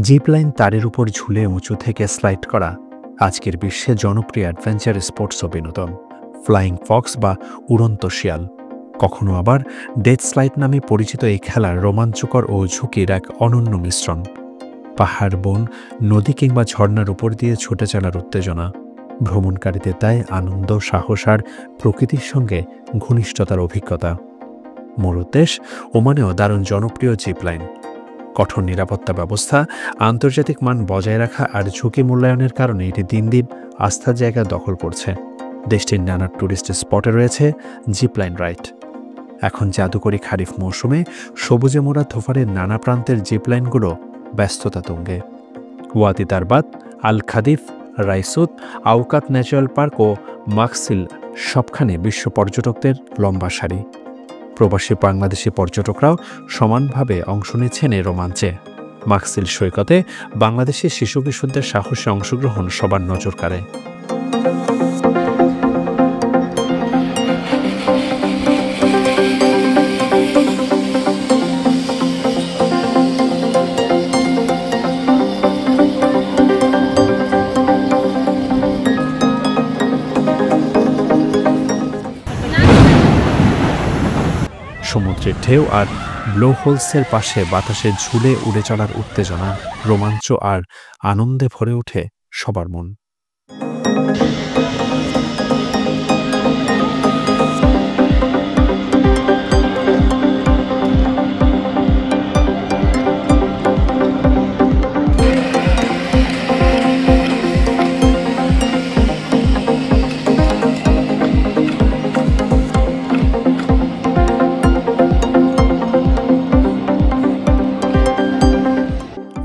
Zip line তারের উপর ঝুলে উঁচু থেকে স্লাইড করা আজকের বিশ্বে জনপ্রিয় অ্যাডভেঞ্চার স্পোর্টস ও বিনোদন। ফ্লাইং ফক্স বা উড়ন্ত শিয়াল, কখনো আবার ডেথ স্লাইড নামে পরিচিত এই খেলার রোমাঞ্চকর ও ঝুঁকির এক অনন্য মিশ্রণ। পাহাড়, বন, নদী কিংবা ঝর্ণার উপর দিয়ে ছুটে চলার উত্তেজনা ভ্রমণকারীদের দেয় আনন্দ, সাহস আর প্রকৃতির সঙ্গে ঘনিষ্ঠতার অভিজ্ঞতা। মোর উদ্দেশ ওমানেও দারুণ জনপ্রিয় জিপ লাইন। কঠোর নিরাপত্তা ব্যবস্থা, আন্তর্জাতিক মান বজায় রাখা আর ঝুঁকি মূল্যায়নের কারণে এটি দিন দিন আস্থার জায়গা দখল করছে। দেশটির নানা ট্যুরিস্ট স্পটে রয়েছে জিপলাইন রাইড। এখন জাদুকরী খারিফ মৌসুমে সবুজে মোড়া ধোফারের নানা প্রান্তের জিপলাইনগুলো ব্যস্ততা তুঙ্গে। ওয়াদি দারবাত, আল খাদিফ, রাইসুত, আউকাত ন্যাচারাল পার্ক ও মাকসিল সবখানে বিশ্ব পর্যটকদের লম্বা সারি। প্রবাসী বাংলাদেশি পর্যটকরাও সমানভাবে অংশ নিচ্ছেন এই রোমাঞ্চে। মাকসিল সৈকতে বাংলাদেশি শিশু কিশোরদের সাহসী অংশগ্রহণ সবার নজর কাড়ে। সমুদ্রের ঢেউ আর ব্লোহোলসের পাশে বাতাসে ঝুলে উড়ে চলার উত্তেজনা, রোমাঞ্চ আর আনন্দে ভরে ওঠে সবার মন।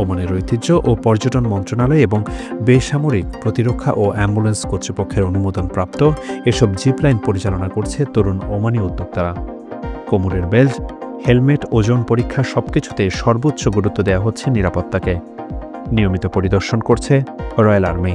ওমানের ঐতিহ্য ও পর্যটন মন্ত্রণালয় এবং বেসামরিক প্রতিরক্ষা ও অ্যাম্বুলেন্স কর্তৃপক্ষের অনুমোদনপ্রাপ্ত এসব জিপলাইন পরিচালনা করছে তরুণ ওমানি উদ্যোক্তারা। কোমরের বেল্ট, হেলমেট, ওজন পরীক্ষা সবকিছুতে সর্বোচ্চ গুরুত্ব দেওয়া হচ্ছে নিরাপত্তাকে। নিয়মিত পরিদর্শন করছে রয়্যাল আর্মি।